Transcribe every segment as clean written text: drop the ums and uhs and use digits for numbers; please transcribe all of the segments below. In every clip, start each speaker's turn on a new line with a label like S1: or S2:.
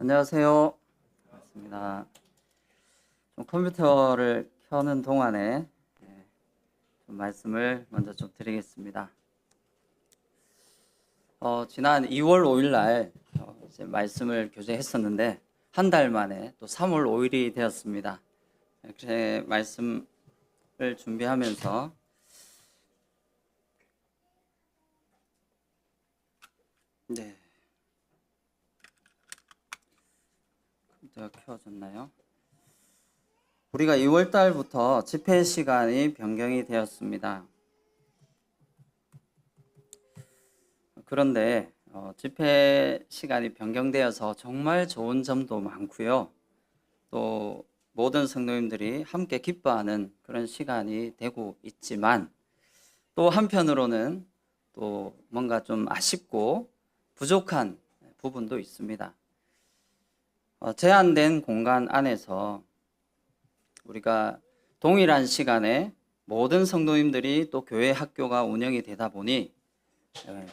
S1: 안녕하세요. 반갑습니다. 좀 컴퓨터를 켜는 동안에 좀 말씀을 먼저 좀 드리겠습니다. 지난 2월 5일 날 이제 말씀을 교제했었는데 한 달 만에 또 3월 5일이 되었습니다. 이렇게 말씀을 준비하면서 컴퓨터가 켜졌나요? 우리가 2월 달부터 집회 시간이 변경이 되었습니다. 그런데 집회 시간이 변경되어서 정말 좋은 점도 많고요. 또 모든 성도님들이 함께 기뻐하는 그런 시간이 되고 있지만 또 한편으로는 또 뭔가 좀 아쉽고 부족한 부분도 있습니다. 제한된 공간 안에서 우리가 동일한 시간에 모든 성도님들이 또 교회 학교가 운영이 되다 보니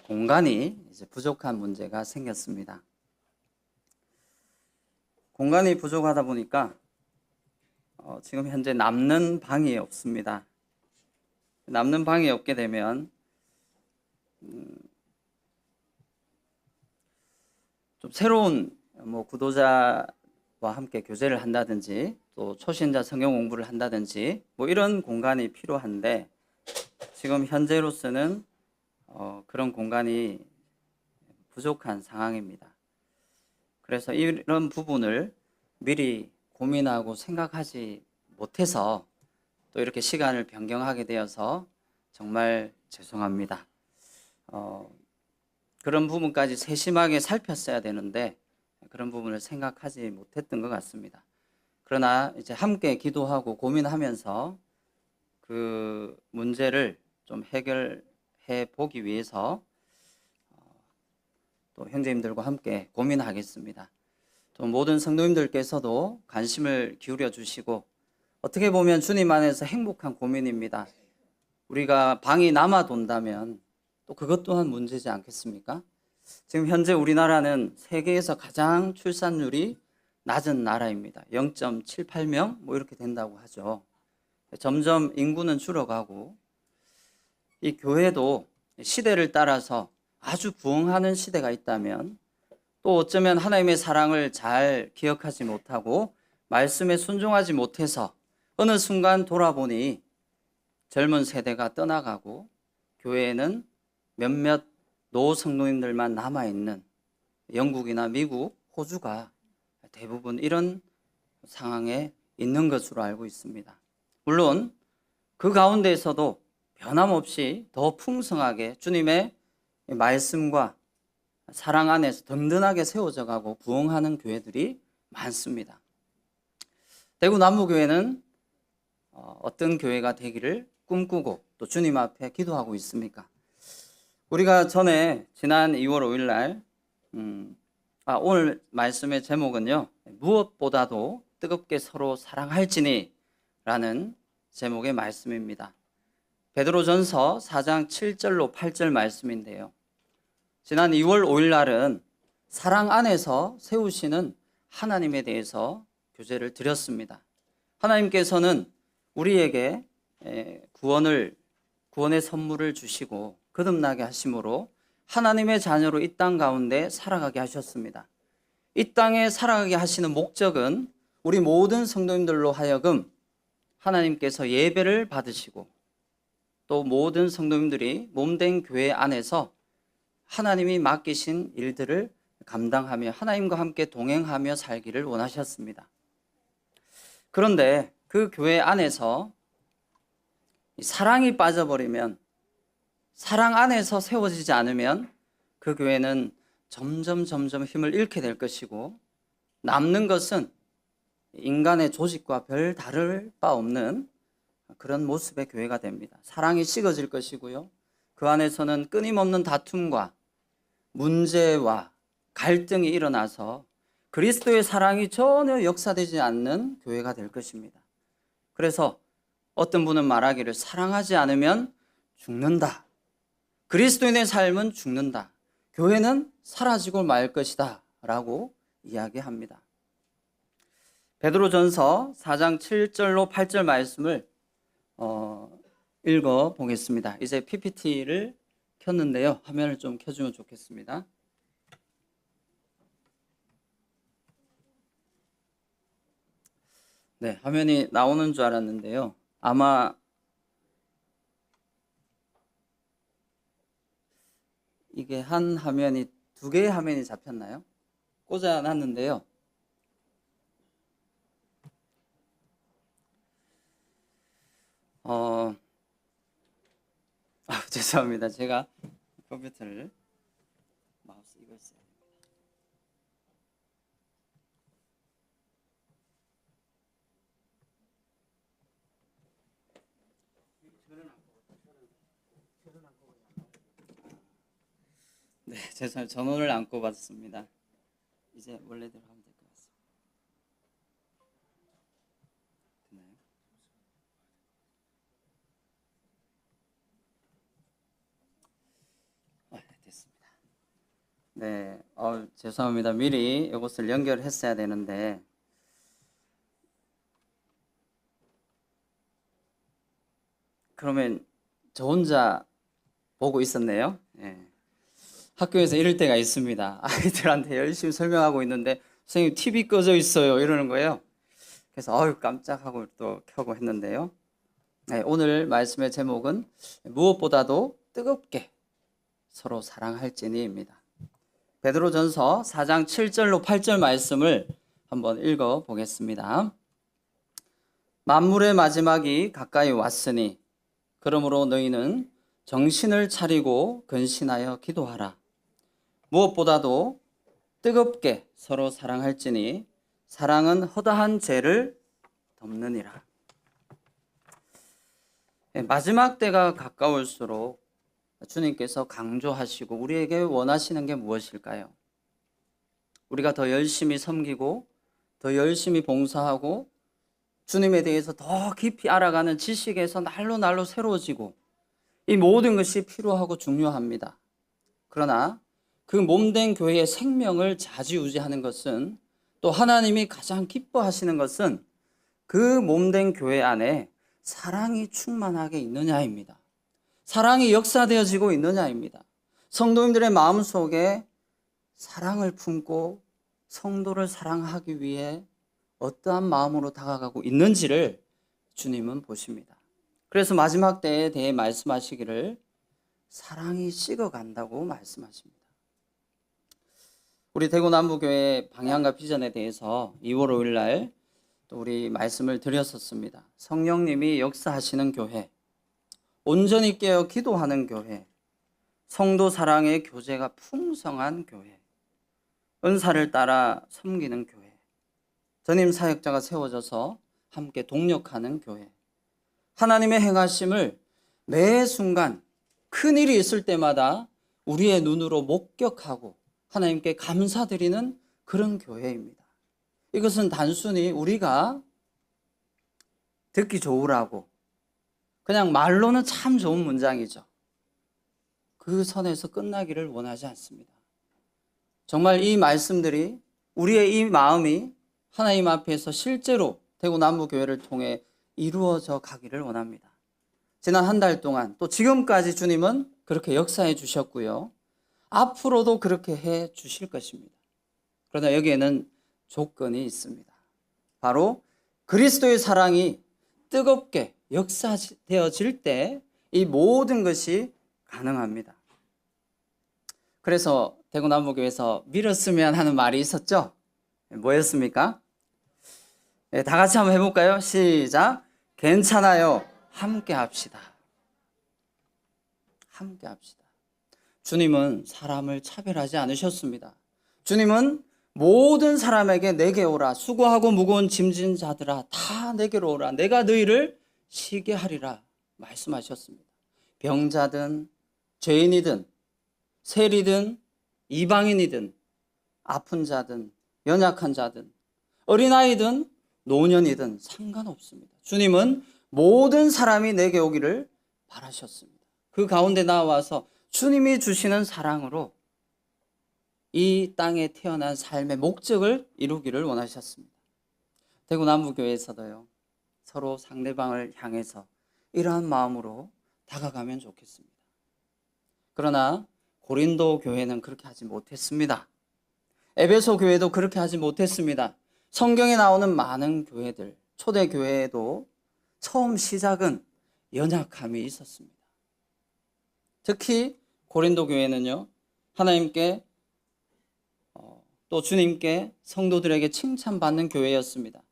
S1: 공간이 이제 부족한 문제가 생겼습니다. 공간이 부족하다 보니까 지금 현재 남는 방이 없습니다. 남는 방이 없게 되면 좀 새로운 구도자와 함께 교제를 한다든지 또 초신자 성경 공부를 한다든지 이런 공간이 필요한데 지금 현재로서는 그런 공간이 부족한 상황입니다. 그래서 이런 부분을 미리 고민하고 생각하지 못해서 또 이렇게 시간을 변경하게 되어서 정말 죄송합니다. 그런 부분까지 세심하게 살폈어야 되는데 그런 부분을 생각하지 못했던 것 같습니다. 그러나 이제 함께 기도하고 고민하면서 그 문제를 좀 해결해 보기 위해서 또 형제님들과 함께 고민하겠습니다. 또 모든 성도님들께서도 관심을 기울여 주시고 어떻게 보면 주님 안에서 행복한 고민입니다. 우리가 방이 남아 돈다면 또 그것 또한 문제지 않겠습니까? 지금 현재 우리나라는 세계에서 가장 출산율이 낮은 나라입니다. 0.78명 이렇게 된다고 하죠. 점점 인구는 줄어가고 이 교회도 시대를 따라서 아주 부흥하는 시대가 있다면 또 어쩌면 하나님의 사랑을 잘 기억하지 못하고 말씀에 순종하지 못해서 어느 순간 돌아보니 젊은 세대가 떠나가고 교회에는 몇몇 노 성도님들만 남아있는 영국이나 미국, 호주가 대부분 이런 상황에 있는 것으로 알고 있습니다. 물론 그 가운데에서도 변함없이 더 풍성하게 주님의 말씀과 사랑 안에서 든든하게 세워져 가고 부흥하는 교회들이 많습니다. 대구 남부교회는 어떤 교회가 되기를 꿈꾸고 또 주님 앞에 기도하고 있습니까? 우리가 전에 지난 2월 5일 날 오늘 말씀의 제목은요, 무엇보다도 뜨겁게 서로 사랑할지니 라는 제목의 말씀입니다. 베드로전서 4장 7절로 8절 말씀인데요. 지난 2월 5일 날은 사랑 안에서 세우시는 하나님에 대해서 교제를 드렸습니다. 하나님께서는 우리에게 구원의 선물을 주시고 거듭나게 하심으로 하나님의 자녀로 이 땅 가운데 살아가게 하셨습니다. 이 땅에 살아가게 하시는 목적은 우리 모든 성도님들로 하여금 하나님께서 예배를 받으시고 또 모든 성도님들이 몸된 교회 안에서 하나님이 맡기신 일들을 감당하며 하나님과 함께 동행하며 살기를 원하셨습니다. 그런데 그 교회 안에서 사랑이 빠져버리면, 사랑 안에서 세워지지 않으면 그 교회는 점점 힘을 잃게 될 것이고 남는 것은 인간의 조직과 별 다를 바 없는 그런 모습의 교회가 됩니다. 사랑이 식어질 것이고요. 그 안에서는 끊임없는 다툼과 문제와 갈등이 일어나서 그리스도의 사랑이 전혀 역사되지 않는 교회가 될 것입니다. 그래서 어떤 분은 말하기를 사랑하지 않으면 죽는다. 그리스도인의 삶은 죽는다. 교회는 사라지고 말 것이다 라고 이야기합니다. 베드로전서 4장 7절로 8절 말씀을 읽어 보겠습니다. 이제 PPT를 켰는데요. 화면을 좀 켜주면 좋겠습니다. 네, 화면이 나오는 줄 알았는데요. 아마 이게 한 화면이 두 개의 화면이 잡혔나요? 꽂아놨는데요. 죄송합니다. 제가 컴퓨터를 마우스 이걸 써야 됩니다. 네, 죄송합니다. 전원을 안 꼽았습니다. 이제 원래대로 하면 될 것 같습니다. 됐나요? 됐습니다. 네, 죄송합니다. 미리 이것을 연결했어야 되는데 그러면 저 혼자 보고 있었네요. 네. 학교에서 이럴 때가 있습니다. 아이들한테 열심히 설명하고 있는데 선생님 TV 꺼져 있어요 이러는 거예요. 그래서 깜짝하고 또 켜고 했는데요. 네, 오늘 말씀의 제목은 무엇보다도 뜨겁게 서로 사랑할지니입니다. 베드로전서 4장 7절로 8절 말씀을 한번 읽어 보겠습니다. 만물의 마지막이 가까이 왔으니 그러므로 너희는 정신을 차리고 근신하여 기도하라. 무엇보다도 뜨겁게 서로 사랑할지니 사랑은 허다한 죄를 덮느니라. 마지막 때가 가까울수록 주님께서 강조하시고 우리에게 원하시는 게 무엇일까요? 우리가 더 열심히 섬기고 더 열심히 봉사하고 주님에 대해서 더 깊이 알아가는 지식에서 날로 새로워지고 이 모든 것이 필요하고 중요합니다. 그러나 그 몸된 교회의 생명을 좌지우지하는 것은 또 하나님이 가장 기뻐하시는 것은 그 몸된 교회 안에 사랑이 충만하게 있느냐입니다. 사랑이 역사되어지고 있느냐입니다. 성도님들의 마음속에 사랑을 품고 성도를 사랑하기 위해 어떠한 마음으로 다가가고 있는지를 주님은 보십니다. 그래서 마지막 때에 대해 말씀하시기를 사랑이 식어간다고 말씀하십니다. 우리 대구 남부교회 방향과 비전에 대해서 2월 5일 날 또 우리 말씀을 드렸었습니다. 성령님이 역사하시는 교회, 온전히 깨어 기도하는 교회, 성도 사랑의 교제가 풍성한 교회, 은사를 따라 섬기는 교회, 전임 사역자가 세워져서 함께 동력하는 교회, 하나님의 행하심을 매 순간 큰일이 있을 때마다 우리의 눈으로 목격하고 하나님께 감사드리는 그런 교회입니다. 이것은 단순히 우리가 듣기 좋으라고 그냥 말로는 참 좋은 문장이죠. 그 선에서 끝나기를 원하지 않습니다. 정말 이 말씀들이 우리의 이 마음이 하나님 앞에서 실제로 대구 남부교회를 통해 이루어져 가기를 원합니다. 지난 한 달 동안 또 지금까지 주님은 그렇게 역사해 주셨고요. 앞으로도 그렇게 해 주실 것입니다. 그러나 여기에는 조건이 있습니다. 바로 그리스도의 사랑이 뜨겁게 역사되어질 때 이 모든 것이 가능합니다. 그래서 대구 남부교회에서 밀었으면 하는 말이 있었죠? 뭐였습니까? 네, 다 같이 한번 해볼까요? 시작. 괜찮아요. 함께 합시다. 함께 합시다. 주님은 사람을 차별하지 않으셨습니다. 주님은 모든 사람에게 내게 오라. 수고하고 무거운 짐진 자들아 다 내게로 오라. 내가 너희를 쉬게 하리라 말씀하셨습니다. 병자든 죄인이든 세리든 이방인이든 아픈 자든 연약한 자든 어린아이든 노년이든 상관없습니다. 주님은 모든 사람이 내게 오기를 바라셨습니다. 그 가운데 나와서 주님이 주시는 사랑으로 이 땅에 태어난 삶의 목적을 이루기를 원하셨습니다. 대구 남부교회에서도요, 서로 상대방을 향해서 이러한 마음으로 다가가면 좋겠습니다. 그러나 고린도 교회는 그렇게 하지 못했습니다. 에베소 교회도 그렇게 하지 못했습니다. 성경에 나오는 많은 교회들, 초대 교회에도 처음 시작은 연약함이 있었습니다. 특히 고린도 교회는요, 하나님께 또 주님께 성도들에게 칭찬받는 교회였습니다.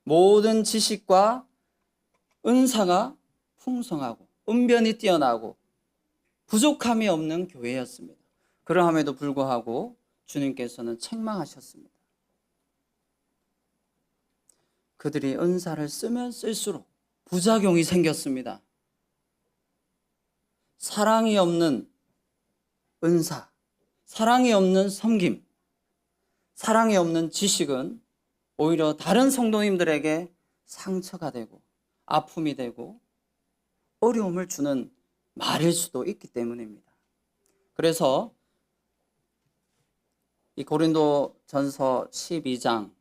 S1: 모든 지식과 은사가 풍성하고 은변이 뛰어나고 부족함이 없는 교회였습니다. 그러함에도 불구하고 주님께서는 책망하셨습니다. 그들이 은사를 쓰면 쓸수록 부작용이 생겼습니다. 사랑이 없는 은사, 사랑이 없는 섬김, 사랑이 없는 지식은 오히려 다른 성도님들에게 상처가 되고 아픔이 되고 어려움을 주는 말일 수도 있기 때문입니다. 그래서 이 고린도전서 12장,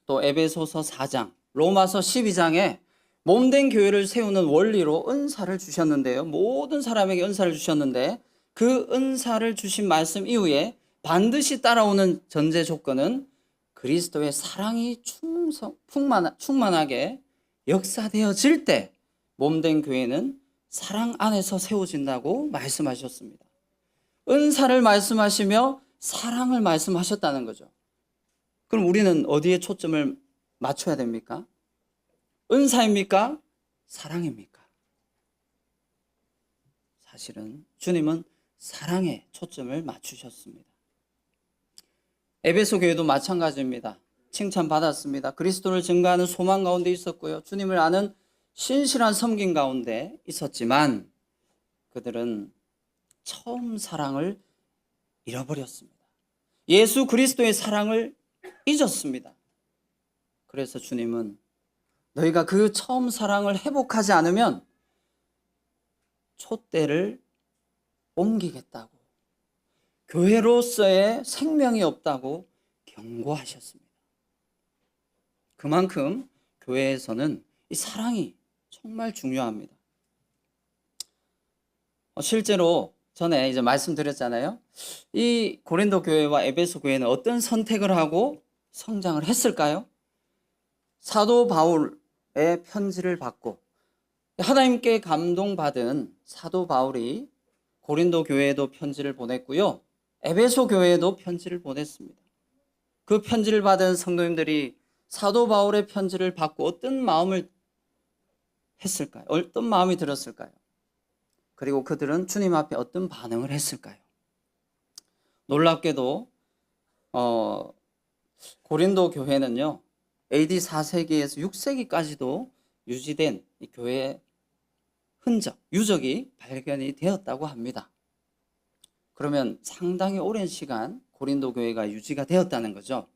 S1: 또 에베소서 4장, 로마서 12장에 몸된 교회를 세우는 원리로 은사를 주셨는데요. 모든 사람에게 은사를 주셨는데 그 은사를 주신 말씀 이후에 반드시 따라오는 전제 조건은 그리스도의 사랑이 충만하게 역사되어질 때 몸된 교회는 사랑 안에서 세워진다고 말씀하셨습니다. 은사를 말씀하시며 사랑을 말씀하셨다는 거죠. 그럼 우리는 어디에 초점을 맞춰야 됩니까? 은사입니까? 사랑입니까? 사실은 주님은 사랑에 초점을 맞추셨습니다. 에베소 교회도 마찬가지입니다. 칭찬받았습니다. 그리스도를 증거하는 소망 가운데 있었고요. 주님을 아는 신실한 섬김 가운데 있었지만 그들은 처음 사랑을 잃어버렸습니다. 예수 그리스도의 사랑을 잊었습니다. 그래서 주님은 너희가 그 처음 사랑을 회복하지 않으면 촛대를 옮기겠다고, 교회로서의 생명이 없다고 경고하셨습니다. 그만큼 교회에서는 이 사랑이 정말 중요합니다. 실제로 전에 이제 말씀드렸잖아요. 이 고린도 교회와 에베소 교회는 어떤 선택을 하고 성장을 했을까요? 사도 바울의 편지를 받고 하나님께 감동받은 사도 바울이 고린도 교회에도 편지를 보냈고요. 에베소 교회에도 편지를 보냈습니다. 그 편지를 받은 성도님들이 사도 바울의 편지를 받고 어떤 마음을 했을까요? 어떤 마음이 들었을까요? 그리고 그들은 주님 앞에 어떤 반응을 했을까요? 놀랍게도 고린도 교회는요, AD 4세기에서 6세기까지도 유지된 이 교회의 흔적, 유적이 발견이 되었다고 합니다. 그러면 상당히 오랜 시간 고린도 교회가 유지가 되었다는 거죠.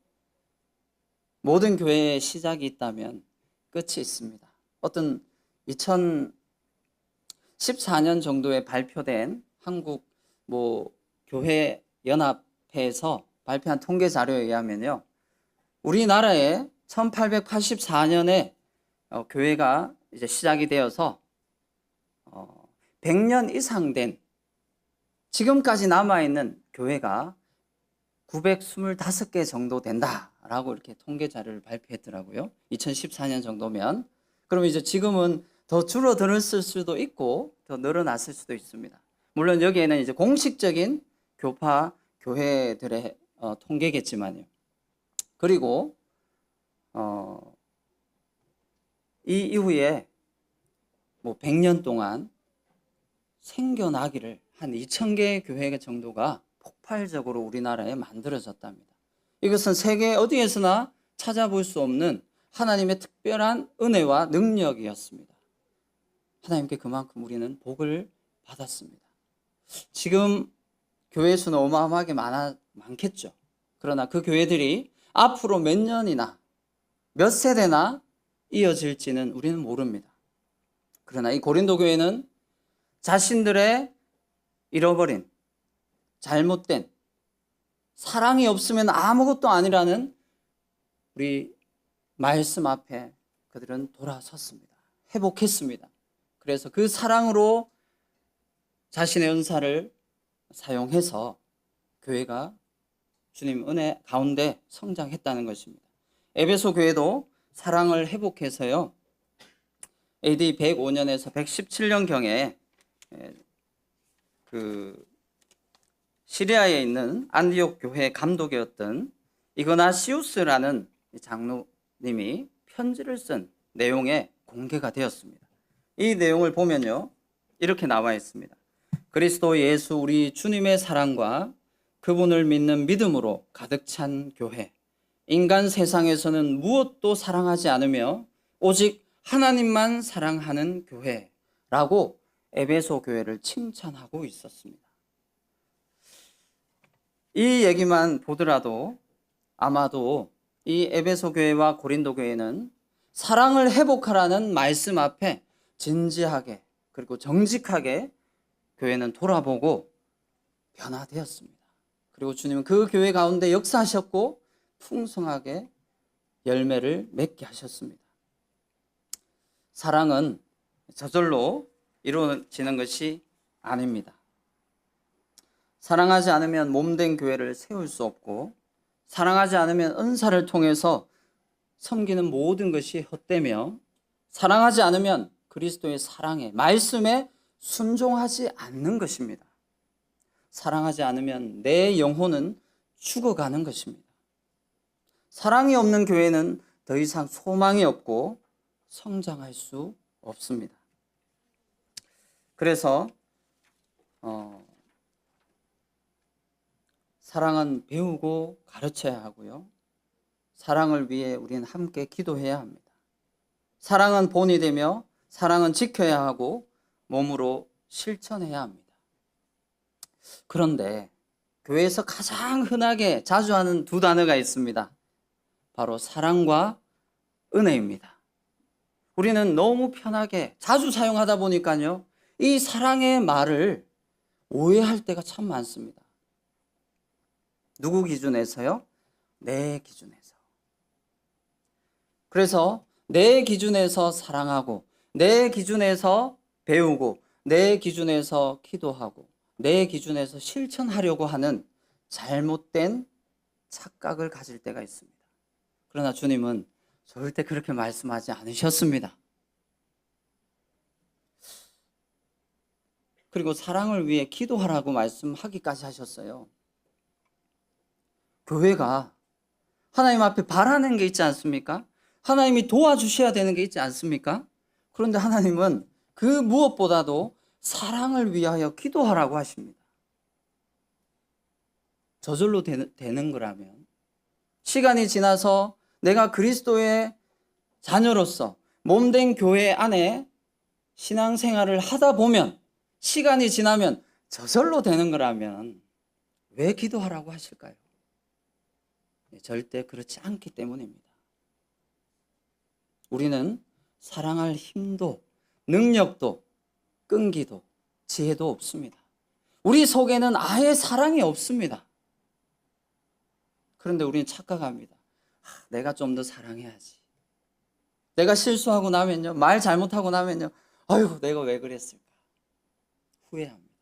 S1: 모든 교회의 시작이 있다면 끝이 있습니다. 어떤 2014년 정도에 발표된 한국 교회 연합회에서 발표한 통계 자료에 의하면요, 우리나라에 1884년에 교회가 이제 시작이 되어서 100년 이상 된 지금까지 남아있는 교회가 925개 정도 된다라고 이렇게 통계 자료를 발표했더라고요. 2014년 정도면. 그럼 이제 지금은 더 줄어들었을 수도 있고 더 늘어났을 수도 있습니다. 물론 여기에는 이제 공식적인 교파 교회들의 통계겠지만요. 그리고 이 이후에 100년 동안 생겨나기를 한 2,000개 교회 정도가 폭발적으로 우리나라에 만들어졌답니다. 이것은 세계 어디에서나 찾아볼 수 없는 하나님의 특별한 은혜와 능력이었습니다. 하나님께 그만큼 우리는 복을 받았습니다. 지금 교회 수는 어마어마하게 많겠죠. 그러나 그 교회들이 앞으로 몇 년이나 몇 세대나 이어질지는 우리는 모릅니다. 그러나 이 고린도 교회는 자신들의 잃어버린 잘못된 사랑이 없으면 아무것도 아니라는 우리 말씀 앞에 그들은 돌아섰습니다. 회복했습니다. 그래서 그 사랑으로 자신의 은사를 사용해서 교회가 주님 은혜 가운데 성장했다는 것입니다. 에베소 교회도 사랑을 회복해서요, AD 105년에서 117년경에 그 시리아에 있는 안디옥 교회 감독이었던 이그나시우스라는 장로님이 편지를 쓴 내용에 공개가 되었습니다. 이 내용을 보면요, 이렇게 나와 있습니다. 그리스도 예수 우리 주님의 사랑과 그분을 믿는 믿음으로 가득 찬 교회, 인간 세상에서는 무엇도 사랑하지 않으며 오직 하나님만 사랑하는 교회라고 에베소 교회를 칭찬하고 있었습니다. 이 얘기만 보더라도 아마도 이 에베소 교회와 고린도 교회는 사랑을 회복하라는 말씀 앞에 진지하게 그리고 정직하게 교회는 돌아보고 변화되었습니다. 그리고 주님은 그 교회 가운데 역사하셨고 풍성하게 열매를 맺게 하셨습니다. 사랑은 저절로 이루어지는 것이 아닙니다. 사랑하지 않으면 몸된 교회를 세울 수 없고, 사랑하지 않으면 은사를 통해서 섬기는 모든 것이 헛되며, 사랑하지 않으면 그리스도의 사랑에, 말씀에 순종하지 않는 것입니다. 사랑하지 않으면 내 영혼은 죽어가는 것입니다. 사랑이 없는 교회는 더 이상 소망이 없고 성장할 수 없습니다. 그래서 사랑은 배우고 가르쳐야 하고요, 사랑을 위해 우리는 함께 기도해야 합니다. 사랑은 본이 되며 사랑은 지켜야 하고 몸으로 실천해야 합니다. 그런데 교회에서 가장 흔하게 자주 하는 두 단어가 있습니다. 바로 사랑과 은혜입니다. 우리는 너무 편하게 자주 사용하다 보니까요, 이 사랑의 말을 오해할 때가 참 많습니다. 누구 기준에서요? 내 기준에서. 그래서 내 기준에서 사랑하고, 내 기준에서 배우고, 내 기준에서 기도하고, 내 기준에서 실천하려고 하는 잘못된 착각을 가질 때가 있습니다. 그러나 주님은 절대 그렇게 말씀하지 않으셨습니다. 그리고 사랑을 위해 기도하라고 말씀하기까지 하셨어요. 교회가 하나님 앞에 바라는 게 있지 않습니까? 하나님이 도와주셔야 되는 게 있지 않습니까? 그런데 하나님은 그 무엇보다도 사랑을 위하여 기도하라고 하십니다. 저절로 되는 거라면, 시간이 지나서 내가 그리스도의 자녀로서 몸된 교회 안에 신앙생활을 하다 보면, 시간이 지나면 저절로 되는 거라면 왜 기도하라고 하실까요? 절대 그렇지 않기 때문입니다. 우리는 사랑할 힘도 능력도 끈기도 지혜도 없습니다. 우리 속에는 아예 사랑이 없습니다. 그런데 우리는 착각합니다. 내가 좀 더 사랑해야지. 내가 실수하고 나면요, 말 잘못하고 나면요, 아이고 내가 왜 그랬을까 후회합니다.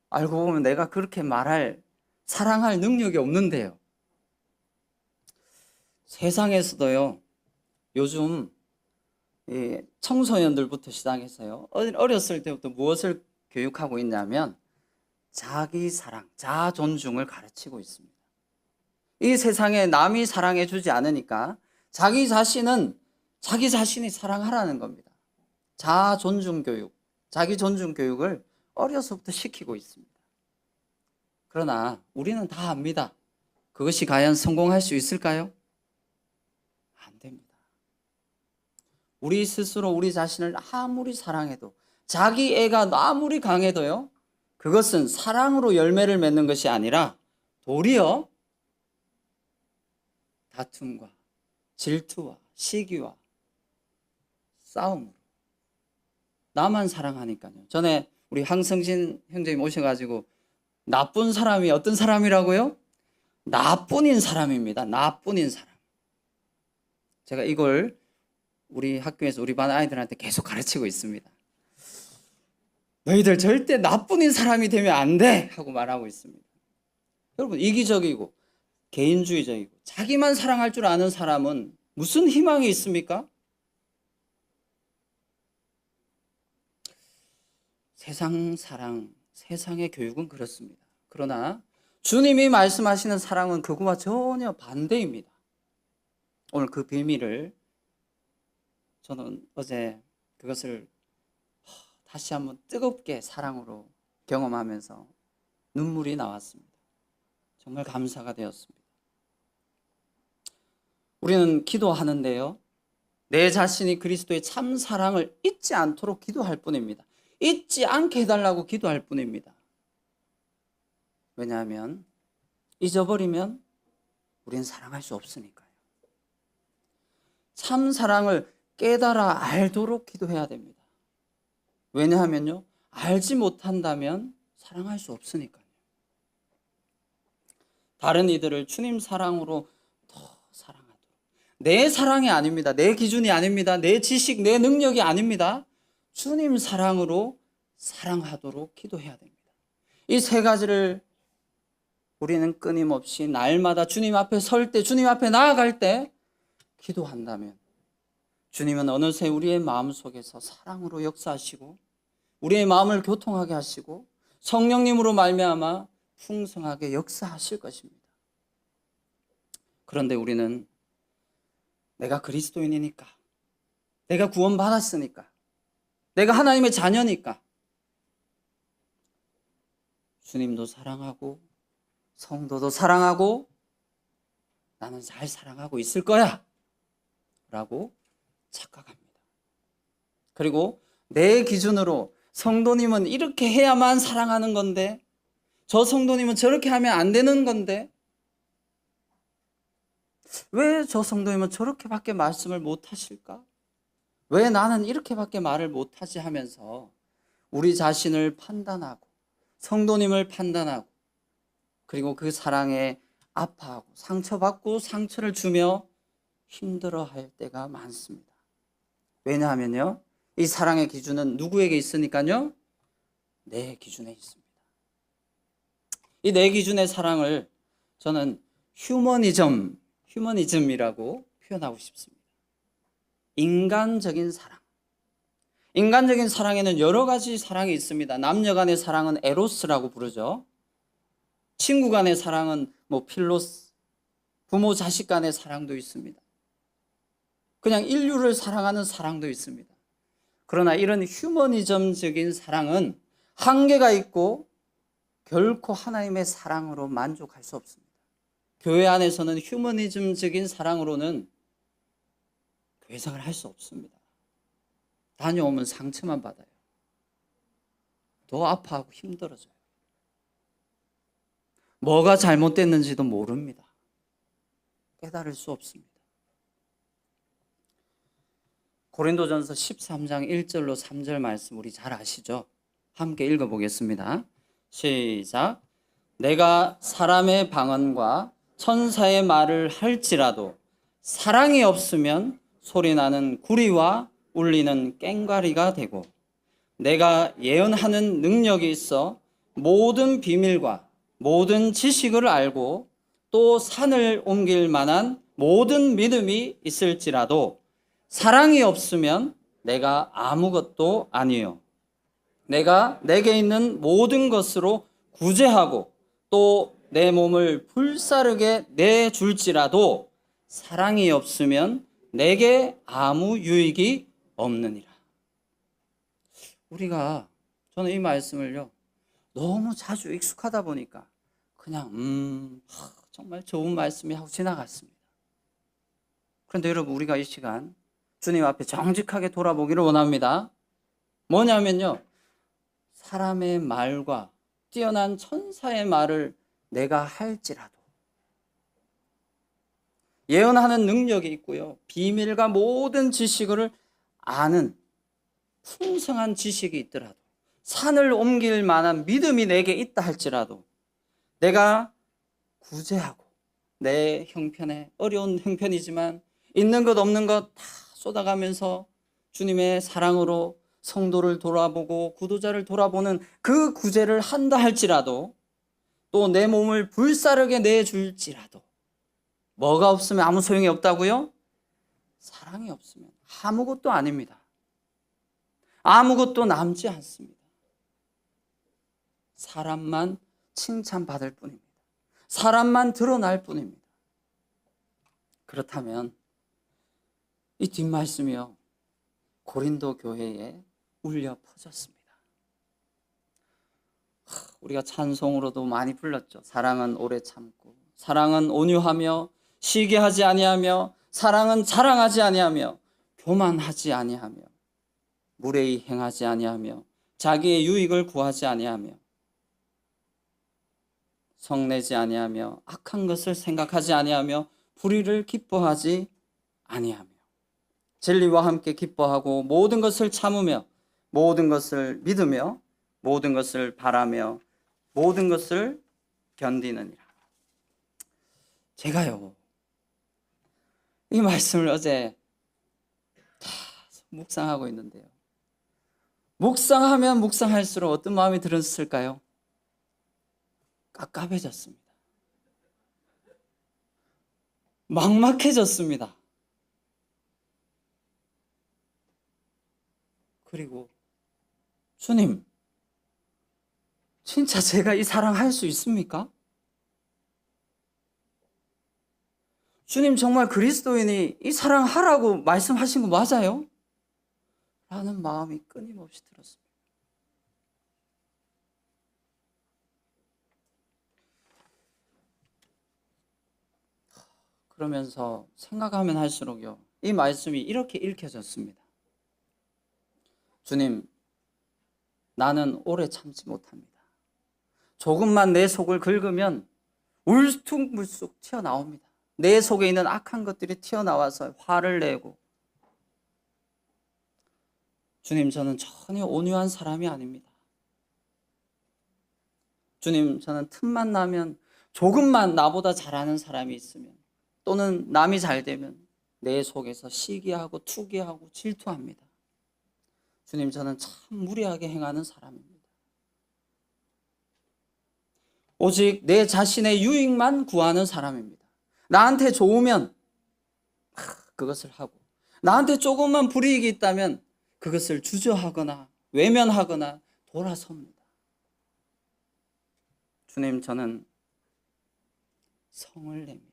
S1: 알고 보면 내가 그렇게 사랑할 능력이 없는데요. 세상에서도요, 요즘 청소년들부터 시작해서요, 어렸을 때부터 무엇을 교육하고 있냐면 자기 사랑, 자아 존중을 가르치고 있습니다. 이 세상에 남이 사랑해 주지 않으니까 자기 자신이 사랑하라는 겁니다. 자아 존중 교육, 자기 존중 교육을 어려서부터 시키고 있습니다. 그러나 우리는 다 압니다. 그것이 과연 성공할 수 있을까요? 안 됩니다. 우리 스스로 우리 자신을 아무리 사랑해도, 자기 애가 아무리 강해도요, 그것은 사랑으로 열매를 맺는 것이 아니라 도리어 다툼과 질투와 시기와 싸움으로, 나만 사랑하니까요. 전에 우리 황성진 형제님 오셔가지고 나쁜 사람이 어떤 사람이라고요? 나뿐인 사람입니다. 나뿐인 사람. 제가 이걸 우리 학교에서 우리 반 아이들한테 계속 가르치고 있습니다. 너희들 절대 나뿐인 사람이 되면 안 돼! 하고 말하고 있습니다. 여러분, 이기적이고 개인주의적이고 자기만 사랑할 줄 아는 사람은 무슨 희망이 있습니까? 세상 사랑, 세상의 교육은 그렇습니다. 그러나 주님이 말씀하시는 사랑은 그거와 전혀 반대입니다. 오늘 그 비밀을 저는 어제 그것을 다시 한번 뜨겁게 사랑으로 경험하면서 눈물이 나왔습니다. 정말 감사가 되었습니다. 우리는 기도하는데요, 내 자신이 그리스도의 참 사랑을 잊지 않도록 기도할 뿐입니다. 잊지 않게 해달라고 기도할 뿐입니다. 왜냐하면 잊어버리면 우리는 사랑할 수 없으니까요. 참 사랑을 깨달아 알도록 기도해야 됩니다. 왜냐하면요, 알지 못한다면 사랑할 수 없으니까요. 다른 이들을 주님 사랑으로 더 사랑하도록. 내 사랑이 아닙니다. 내 기준이 아닙니다. 내 지식, 내 능력이 아닙니다. 주님 사랑으로 사랑하도록 기도해야 됩니다. 이 세 가지를 우리는 끊임없이 날마다 주님 앞에 설 때, 주님 앞에 나아갈 때 기도한다면 주님은 어느새 우리의 마음속에서 사랑으로 역사하시고 우리의 마음을 교통하게 하시고 성령님으로 말미암아 풍성하게 역사하실 것입니다. 그런데 우리는 내가 그리스도인이니까, 내가 구원받았으니까, 내가 하나님의 자녀니까 주님도 사랑하고 성도도 사랑하고 나는 잘 사랑하고 있을 거야 라고 착각합니다. 그리고 내 기준으로 성도님은 이렇게 해야만 사랑하는 건데 저 성도님은 저렇게 하면 안 되는 건데 왜 저 성도님은 저렇게밖에 말씀을 못 하실까? 왜 나는 이렇게밖에 말을 못하지 하면서 우리 자신을 판단하고 성도님을 판단하고 그리고 그 사랑에 아파하고 상처받고 상처를 주며 힘들어할 때가 많습니다. 왜냐하면요, 이 사랑의 기준은 누구에게 있으니까요? 내 기준에 있습니다. 이 내 기준의 사랑을 저는 휴머니즘이라고 표현하고 싶습니다. 인간적인 사랑. 인간적인 사랑에는 여러 가지 사랑이 있습니다. 남녀 간의 사랑은 에로스라고 부르죠. 친구 간의 사랑은 필로스, 부모 자식 간의 사랑도 있습니다. 그냥 인류를 사랑하는 사랑도 있습니다. 그러나 이런 휴머니즘적인 사랑은 한계가 있고 결코 하나님의 사랑으로 만족할 수 없습니다. 교회 안에서는 휴머니즘적인 사랑으로는 회상을 할 수 없습니다. 다녀오면 상처만 받아요. 더 아파하고 힘들어져요. 뭐가 잘못됐는지도 모릅니다. 깨달을 수 없습니다. 고린도전서 13장 1절로 3절 말씀 우리 잘 아시죠? 함께 읽어보겠습니다. 시작. 내가 사람의 방언과 천사의 말을 할지라도 사랑이 없으면 소리나는 구리와 울리는 꽹과리가 되고 내가 예언하는 능력이 있어 모든 비밀과 모든 지식을 알고 또 산을 옮길 만한 모든 믿음이 있을지라도 사랑이 없으면 내가 아무것도 아니요 내가 내게 있는 모든 것으로 구제하고 또 내 몸을 불사르게 내줄지라도 사랑이 없으면 내게 아무 유익이 없느니라. 우리가 저는 이 말씀을요 너무 자주 익숙하다 보니까 그냥 정말 좋은 말씀이 하고 지나갔습니다. 그런데 여러분, 우리가 이 시간 주님 앞에 정직하게 돌아보기를 원합니다. 뭐냐면요, 사람의 말과 뛰어난 천사의 말을 내가 할지라도 예언하는 능력이 있고요, 비밀과 모든 지식을 아는 풍성한 지식이 있더라도 산을 옮길 만한 믿음이 내게 있다 할지라도 내가 구제하고 내 형편에, 어려운 형편이지만 있는 것 없는 것 다 쏟아가면서 주님의 사랑으로 성도를 돌아보고 구도자를 돌아보는 그 구제를 한다 할지라도, 또 내 몸을 불사르게 내줄지라도 뭐가 없으면 아무 소용이 없다고요? 사랑이 없으면 아무것도 아닙니다. 아무것도 남지 않습니다. 사람만 칭찬받을 뿐입니다. 사람만 드러날 뿐입니다. 그렇다면 이 뒷말씀이요, 고린도 교회에 울려 퍼졌습니다. 우리가 찬송으로도 많이 불렀죠. 사랑은 오래 참고, 사랑은 온유하며, 시기 하지 아니하며, 사랑은 자랑하지 아니하며, 교만하지 아니하며, 무례히 행하지 아니하며, 자기의 유익을 구하지 아니하며, 성내지 아니하며, 악한 것을 생각하지 아니하며, 불의를 기뻐하지 아니하며, 진리와 함께 기뻐하고, 모든 것을 참으며, 모든 것을 믿으며, 모든 것을 바라며, 모든 것을 견디느니라. 제가요, 이 말씀을 어제 묵상하고 있는데요, 묵상하면 묵상할수록 어떤 마음이 들었을까요? 깝깝해졌습니다. 막막해졌습니다. 그리고 주님, 진짜 제가 이 사랑할 수 있습니까? 주님, 정말 그리스도인이 이 사랑하라고 말씀하신 거 맞아요? 라는 마음이 끊임없이 들었습니다. 그러면서 생각하면 할수록요, 이 말씀이 이렇게 읽혀졌습니다. 주님, 나는 오래 참지 못합니다. 조금만 내 속을 긁으면 울퉁불퉁 튀어나옵니다. 내 속에 있는 악한 것들이 튀어나와서 화를 내고, 주님, 저는 전혀 온유한 사람이 아닙니다. 주님, 저는 틈만 나면, 조금만 나보다 잘하는 사람이 있으면, 또는 남이 잘 되면 내 속에서 시기하고 투기하고 질투합니다. 주님, 저는 참 무리하게 행하는 사람입니다. 오직 내 자신의 유익만 구하는 사람입니다. 나한테 좋으면 그것을 하고, 나한테 조금만 불이익이 있다면 그것을 주저하거나 외면하거나 돌아섭니다. 주님, 저는 성을 냅니다.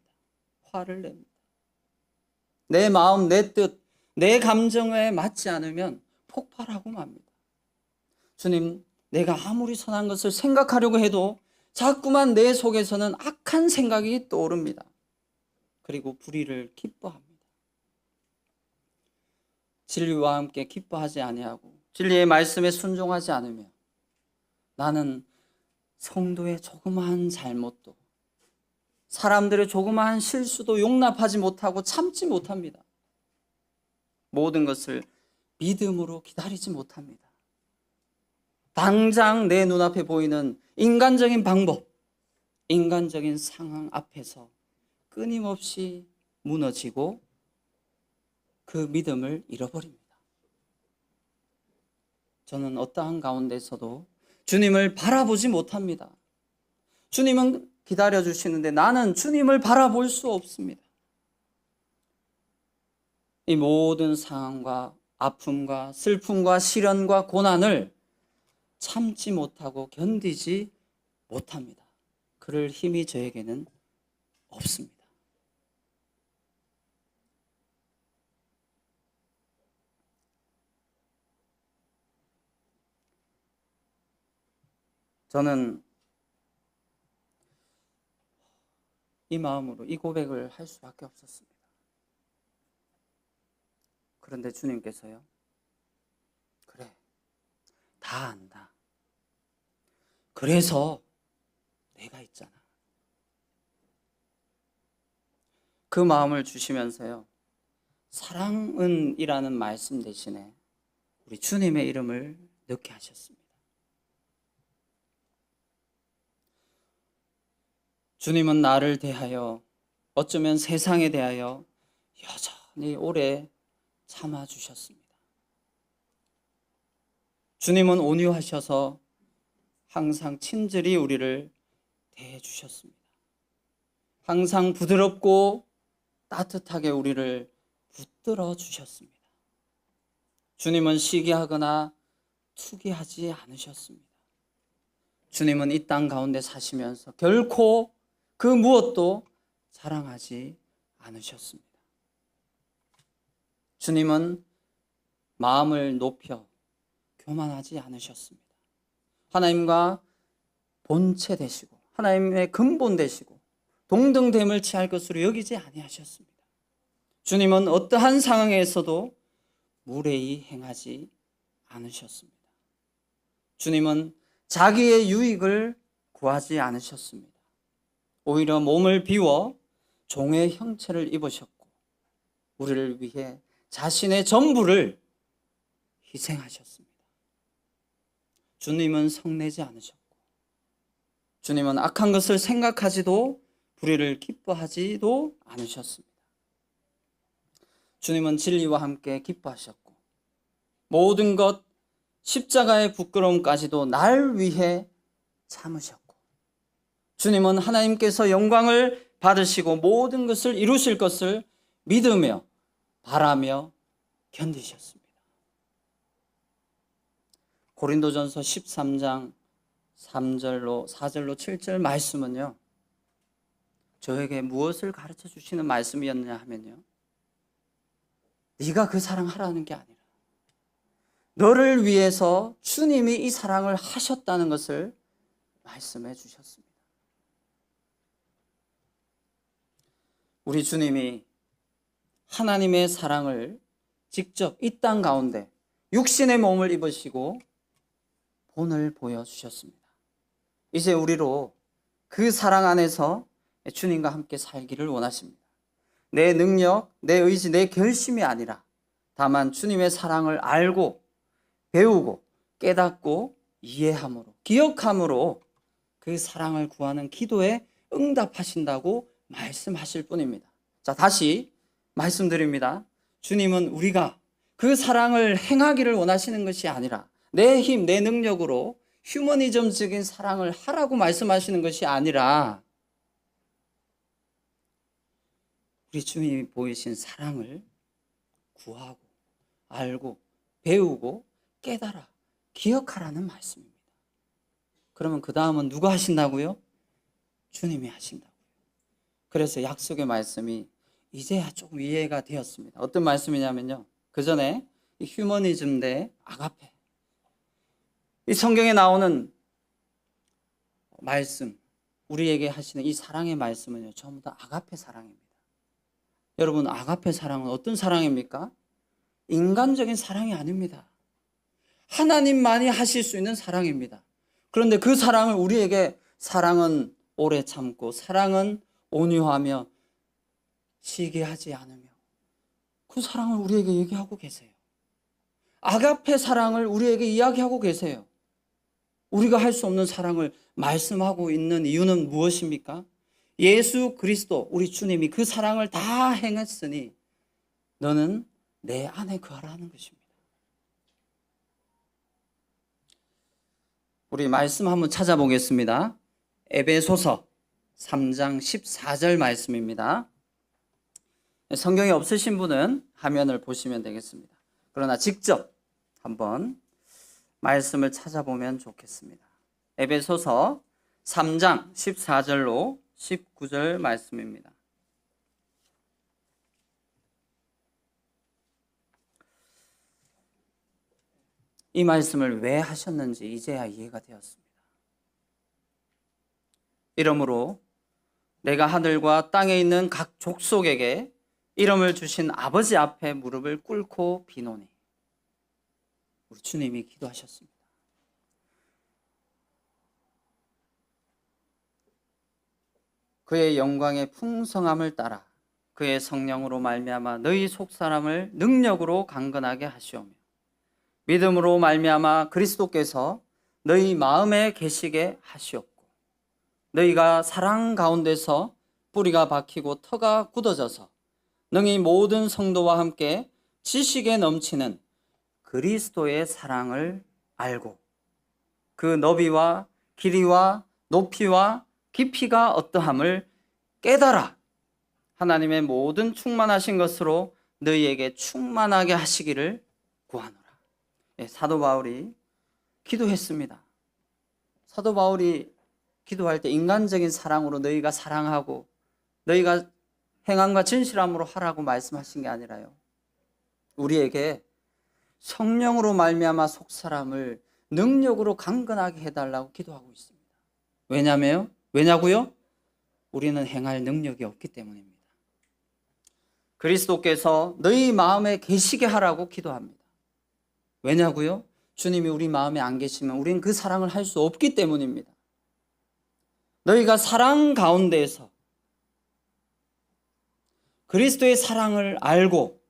S1: 화를 냅니다. 내 마음, 내 뜻, 내 감정에 맞지 않으면 폭발하고 맙니다. 주님, 내가 아무리 선한 것을 생각하려고 해도 자꾸만 내 속에서는 악한 생각이 떠오릅니다. 그리고 불의를 기뻐합니다. 진리와 함께 기뻐하지 아니하고 진리의 말씀에 순종하지 않으며, 나는 성도의 조그마한 잘못도, 사람들의 조그마한 실수도 용납하지 못하고 참지 못합니다. 모든 것을 믿음으로 기다리지 못합니다. 당장 내 눈앞에 보이는 인간적인 방법, 인간적인 상황 앞에서 끊임없이 무너지고 그 믿음을 잃어버립니다. 저는 어떠한 가운데서도 주님을 바라보지 못합니다. 주님은 기다려주시는데 나는 주님을 바라볼 수 없습니다. 이 모든 상황과 아픔과 슬픔과 시련과 고난을 참지 못하고 견디지 못합니다. 그럴 힘이 저에게는 없습니다. 저는 이 마음으로 이 고백을 할 수밖에 없었습니다. 그런데 주님께서요, 그래, 다 안다. 그래서 내가 있잖아. 그 마음을 주시면서요, 사랑은 이라는 말씀 대신에 우리 주님의 이름을 넣게 하셨습니다. 주님은 나를 대하여, 어쩌면 세상에 대하여 여전히 오래 참아주셨습니다. 주님은 온유하셔서 항상 친절히 우리를 대해주셨습니다. 항상 부드럽고 따뜻하게 우리를 붙들어 주셨습니다. 주님은 시기하거나 투기하지 않으셨습니다. 주님은 이 땅 가운데 사시면서 결코 그 무엇도 자랑하지 않으셨습니다. 주님은 마음을 높여 교만하지 않으셨습니다. 하나님과 본체 되시고 하나님의 근본 되시고 동등됨을 취할 것으로 여기지 아니하셨습니다. 주님은 어떠한 상황에서도 무례히 행하지 않으셨습니다. 주님은 자기의 유익을 구하지 않으셨습니다. 오히려 몸을 비워 종의 형체를 입으셨고 우리를 위해 자신의 전부를 희생하셨습니다. 주님은 성내지 않으셨고 주님은 악한 것을 생각하지도 불의를 기뻐하지도 않으셨습니다. 주님은 진리와 함께 기뻐하셨고 모든 것 십자가의 부끄러움까지도 날 위해 참으셨고 주님은 하나님께서 영광을 받으시고 모든 것을 이루실 것을 믿으며 바라며 견디셨습니다. 고린도전서 13장 3절로 4절로 7절 말씀은요, 저에게 무엇을 가르쳐 주시는 말씀이었느냐 하면요, 네가 그 사랑하라는 게 아니라 너를 위해서 주님이 이 사랑을 하셨다는 것을 말씀해 주셨습니다. 우리 주님이 하나님의 사랑을 직접 이 땅 가운데 육신의 몸을 입으시고 본을 보여주셨습니다. 이제 우리로 그 사랑 안에서 주님과 함께 살기를 원하십니다. 내 능력, 내 의지, 내 결심이 아니라 다만 주님의 사랑을 알고 배우고 깨닫고 이해함으로 기억함으로 그 사랑을 구하는 기도에 응답하신다고 말씀하실 뿐입니다. 자, 다시 말씀드립니다. 주님은 우리가 그 사랑을 행하기를 원하시는 것이 아니라 내 힘, 내 능력으로 휴머니즘적인 사랑을 하라고 말씀하시는 것이 아니라 우리 주님이 보이신 사랑을 구하고 알고 배우고 깨달아 기억하라는 말씀입니다. 그러면 그 다음은 누가 하신다고요? 주님이 하신다고요. 그래서 약속의 말씀이 이제야 조금 이해가 되었습니다. 어떤 말씀이냐면요, 그 전에 이 휴머니즘 대 아가페, 이 성경에 나오는 말씀, 우리에게 하시는 이 사랑의 말씀은요, 전부 다 아가페 사랑입니다. 여러분, 아가페 사랑은 어떤 사랑입니까? 인간적인 사랑이 아닙니다. 하나님만이 하실 수 있는 사랑입니다. 그런데 그 사랑을 우리에게, 사랑은 오래 참고 사랑은 온유하며 시기하지 않으며, 그 사랑을 우리에게 얘기하고 계세요. 아가페 사랑을 우리에게 이야기하고 계세요. 우리가 할 수 없는 사랑을 말씀하고 있는 이유는 무엇입니까? 예수 그리스도 우리 주님이 그 사랑을 다 행했으니 너는 내 안에 거하라는 것입니다. 우리 말씀 한번 찾아보겠습니다. 에베소서 3장 14절 말씀입니다. 성경이 없으신 분은 화면을 보시면 되겠습니다. 그러나 직접 한번 말씀을 찾아보면 좋겠습니다. 에베소서 3장 14절로 19절 말씀입니다. 이 말씀을 왜 하셨는지 이제야 이해가 되었습니다. 이러므로 내가 하늘과 땅에 있는 각 족속에게 이름을 주신 아버지 앞에 무릎을 꿇고 비노니, 우리 주님이 기도하셨습니다. 그의 영광의 풍성함을 따라 그의 성령으로 말미암아 너희 속사람을 능력으로 강건하게 하시오며 믿음으로 말미암아 그리스도께서 너희 마음에 계시게 하시옵고 너희가 사랑 가운데서 뿌리가 박히고 터가 굳어져서 능히 모든 성도와 함께 지식에 넘치는 그리스도의 사랑을 알고 그 너비와 길이와 높이와 깊이가 어떠함을 깨달아 하나님의 모든 충만하신 것으로 너희에게 충만하게 하시기를 구하노라. 사도 바울이 기도했습니다. 사도 바울이 기도할 때 인간적인 사랑으로 너희가 사랑하고 너희가 행함과 진실함으로 하라고 말씀하신 게 아니라요, 우리에게 성령으로 말미암아 속사람을 능력으로 강건하게 해달라고 기도하고 있습니다. 왜냐고요? 우리는 행할 능력이 없기 때문입니다. 그리스도께서 너희 마음에 계시게 하라고 기도합니다. 왜냐고요? 주님이 우리 마음에 안 계시면 우리는 그 사랑을 할 수 없기 때문입니다. 너희가 사랑 가운데에서 그리스도의 사랑을 알고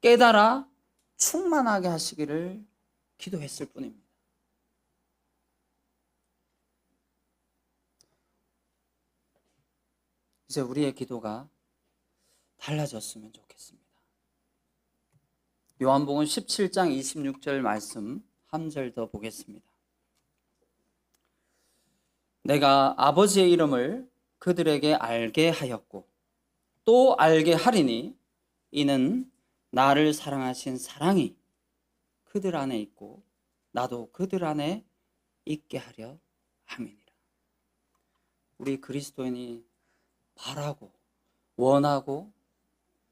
S1: 깨달아 충만하게 하시기를 기도했을 뿐입니다. 이제 우리의 기도가 달라졌으면 좋겠습니다. 요한복음 17장 26절 말씀 한 절 더 보겠습니다. 내가 아버지의 이름을 그들에게 알게 하였고 또 알게 하리니 이는 나를 사랑하신 사랑이 그들 안에 있고 나도 그들 안에 있게 하려 함이니라. 우리 그리스도인이 바라고 원하고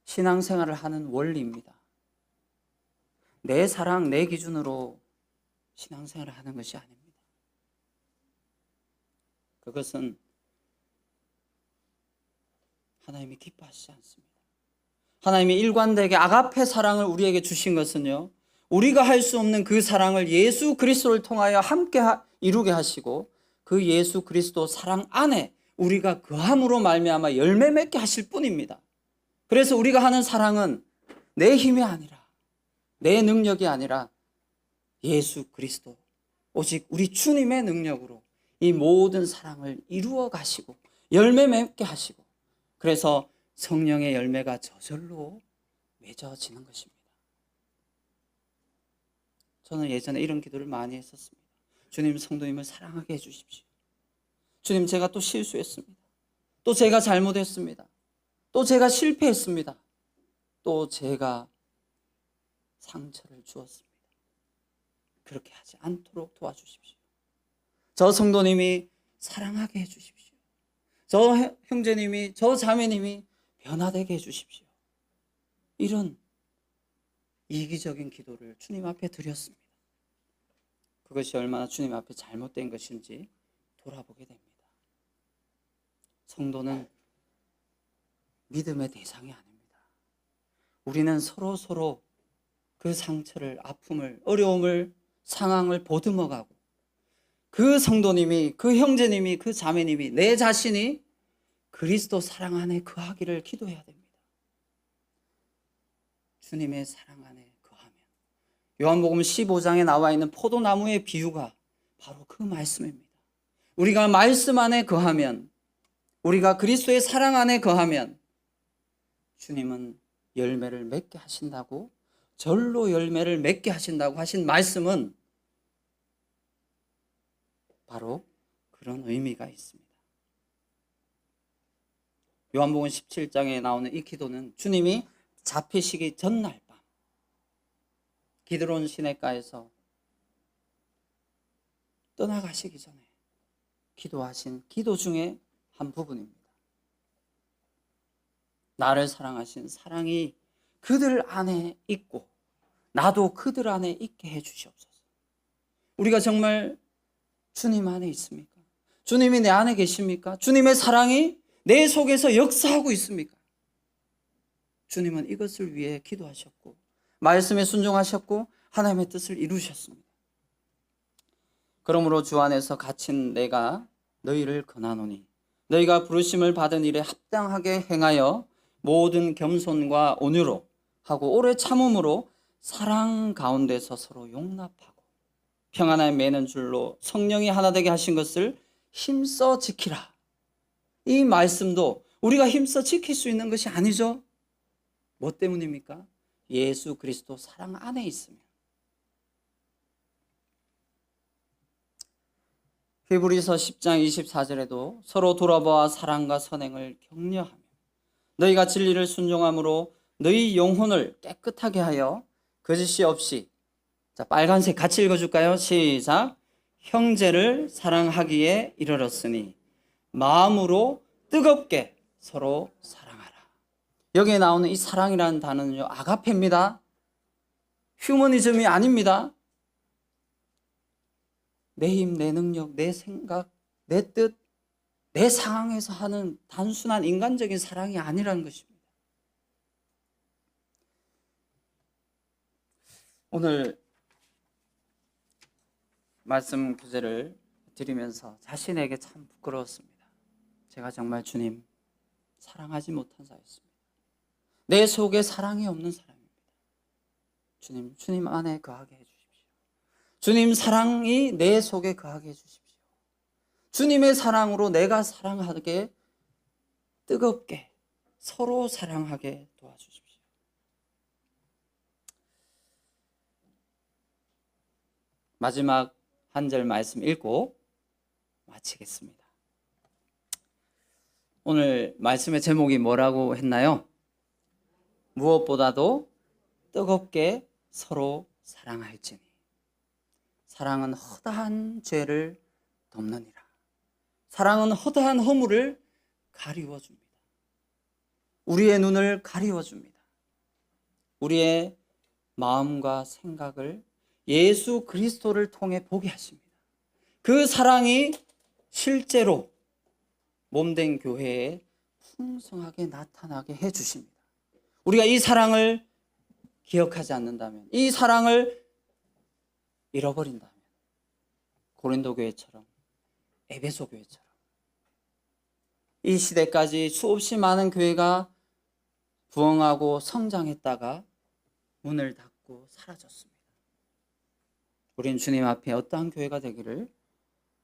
S1: 신앙생활을 하는 원리입니다. 내 사랑, 내 기준으로 신앙생활을 하는 것이 아닙니다. 그것은 하나님이 기뻐하시지 않습니다. 하나님이 일관되게 아가페 사랑을 우리에게 주신 것은요, 우리가 할 수 없는 그 사랑을 예수 그리스도를 통하여 함께 이루게 하시고 그 예수 그리스도 사랑 안에 우리가 그함으로 말미암아 열매 맺게 하실 뿐입니다. 그래서 우리가 하는 사랑은 내 힘이 아니라 내 능력이 아니라 예수 그리스도 오직 우리 주님의 능력으로 이 모든 사랑을 이루어 가시고 열매 맺게 하시고 그래서 성령의 열매가 저절로 맺어지는 것입니다. 저는 예전에 이런 기도를 많이 했었습니다. 주님, 성도님을 사랑하게 해주십시오. 주님, 제가 또 실수했습니다. 또 제가 잘못했습니다. 또 제가 실패했습니다. 또 제가 상처를 주었습니다. 그렇게 하지 않도록 도와주십시오. 저 성도님이 사랑하게 해주십시오. 저 형제님이, 저 자매님이 변화되게 해주십시오. 이런 이기적인 기도를 주님 앞에 드렸습니다. 그것이 얼마나 주님 앞에 잘못된 것인지 돌아보게 됩니다. 성도는 믿음의 대상이 아닙니다. 우리는 서로 그 상처를, 아픔을, 어려움을, 상황을 보듬어가고 그 성도님이, 그 형제님이, 그 자매님이, 내 자신이 그리스도 사랑 안에 거하기를 기도해야 됩니다. 주님의 사랑 안에 거하면 요한복음 15장에 나와 있는 포도나무의 비유가 바로 그 말씀입니다. 우리가 말씀 안에 거하면, 우리가 그리스도의 사랑 안에 거하면 주님은 열매를 맺게 하신다고, 절로 열매를 맺게 하신다고 하신 말씀은 바로 그런 의미가 있습니다. 요한복음 17장에 나오는 이 기도는 주님이 잡히시기 전날 밤 기드론 시냇가에서 떠나가시기 전에 기도하신 기도 중에 한 부분입니다. 나를 사랑하신 사랑이 그들 안에 있고 나도 그들 안에 있게 해주시옵소서. 우리가 정말 주님 안에 있습니까? 주님이 내 안에 계십니까? 주님의 사랑이 내 속에서 역사하고 있습니까? 주님은 이것을 위해 기도하셨고 말씀에 순종하셨고 하나님의 뜻을 이루셨습니다. 그러므로 주 안에서 갇힌 내가 너희를 권하노니 너희가 부르심을 받은 일에 합당하게 행하여 모든 겸손과 온유로 하고 오래 참음으로 사랑 가운데서 서로 용납하고 평안에 매는 줄로 성령이 하나 되게 하신 것을 힘써 지키라. 이 말씀도 우리가 힘써 지킬 수 있는 것이 아니죠. 뭐 때문입니까? 예수 그리스도 사랑 안에 있으면. 히브리서 10장 24절에도 서로 돌아보아 사랑과 선행을 격려하며 너희가 진리를 순종함으로 너희 영혼을 깨끗하게 하여 거짓이 없이, 자, 빨간색 같이 읽어줄까요? 시작. 형제를 사랑하기에 이르렀으니 마음으로 뜨겁게 서로 사랑하라. 여기에 나오는 이 사랑이라는 단어는요, 아가페입니다. 휴머니즘이 아닙니다. 내 힘, 내 능력, 내 생각, 내 뜻, 내 상황에서 하는 단순한 인간적인 사랑이 아니라는 것입니다. 오늘 말씀 교제를 드리면서 자신에게 참 부끄러웠습니다. 제가 정말 주님 사랑하지 못한 자였습니다. 내 속에 사랑이 없는 사람입니다. 주님 안에 거하게 해주십시오. 주님 사랑이 내 속에 거하게 해주십시오. 주님의 사랑으로 내가 사랑하게, 뜨겁게 서로 사랑하게 도와주십시오. 마지막 한 절 말씀 읽고 마치겠습니다. 오늘 말씀의 제목이 뭐라고 했나요? 무엇보다도 뜨겁게 서로 사랑할지니 사랑은 허다한 죄를 덮느니라. 사랑은 허다한 허물을 가리워줍니다. 우리의 눈을 가리워줍니다. 우리의 마음과 생각을 예수 그리스도를 통해 보게 하십니다. 그 사랑이 실제로 몸된 교회에 풍성하게 나타나게 해주십니다. 우리가 이 사랑을 기억하지 않는다면, 이 사랑을 잃어버린다면 고린도 교회처럼, 에베소 교회처럼 이 시대까지 수없이 많은 교회가 부흥하고 성장했다가 문을 닫고 사라졌습니다. 우린 주님 앞에 어떠한 교회가 되기를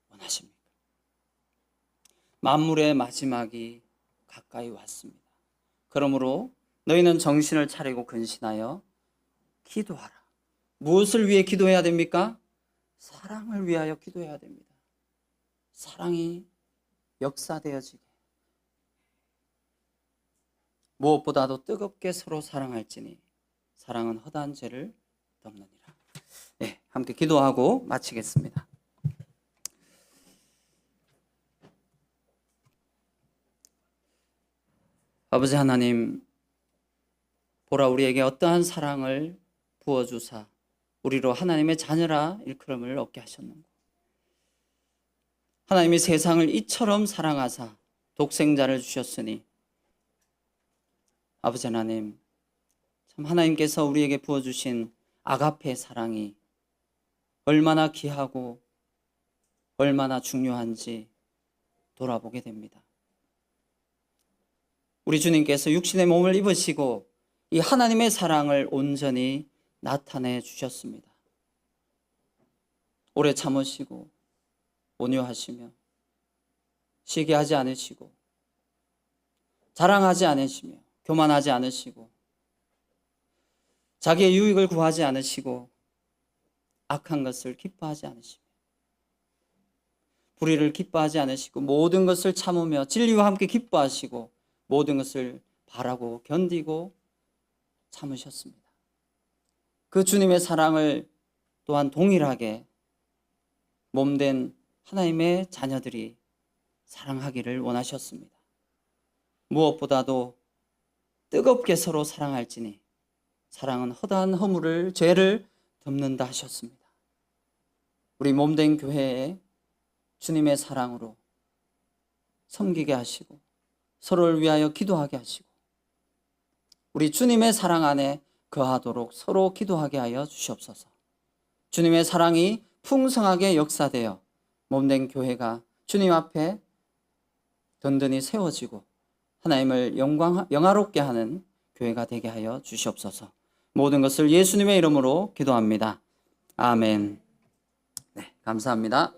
S1: 원하십니까? 만물의 마지막이 가까이 왔습니다. 그러므로 너희는 정신을 차리고 근신하여 기도하라. 무엇을 위해 기도해야 됩니까? 사랑을 위하여 기도해야 됩니다. 사랑이 역사되어지게, 무엇보다도 뜨겁게 서로 사랑할지니 사랑은 허다한 죄를 덮느니라. 네, 함께 기도하고 마치겠습니다. 아버지 하나님, 보라 우리에게 어떠한 사랑을 부어주사 우리로 하나님의 자녀라 일컬음을 얻게 하셨는고, 하나님이 세상을 이처럼 사랑하사 독생자를 주셨으니 아버지 하나님, 참 하나님께서 우리에게 부어주신 아가페 사랑이 얼마나 귀하고 얼마나 중요한지 돌아보게 됩니다. 우리 주님께서 육신의 몸을 입으시고 이 하나님의 사랑을 온전히 나타내 주셨습니다. 오래 참으시고 온유하시며 시기 하지 않으시고 자랑하지 않으시며 교만하지 않으시고 자기의 유익을 구하지 않으시고 악한 것을 기뻐하지 않으시며 불의를 기뻐하지 않으시고 모든 것을 참으며 진리와 함께 기뻐하시고 모든 것을 바라고 견디고 참으셨습니다. 그 주님의 사랑을 또한 동일하게 몸된 하나님의 자녀들이 사랑하기를 원하셨습니다. 무엇보다도 뜨겁게 서로 사랑할지니 사랑은 허다한 허물을, 죄를 덮는다 하셨습니다. 우리 몸된 교회에 주님의 사랑으로 섬기게 하시고 서로를 위하여 기도하게 하시고 우리 주님의 사랑 안에 거하도록 서로 기도하게 하여 주시옵소서. 주님의 사랑이 풍성하게 역사되어 몸된 교회가 주님 앞에 든든히 세워지고 하나님을 영화롭게 하는 교회가 되게 하여 주시옵소서. 모든 것을 예수님의 이름으로 기도합니다. 아멘. 네, 감사합니다.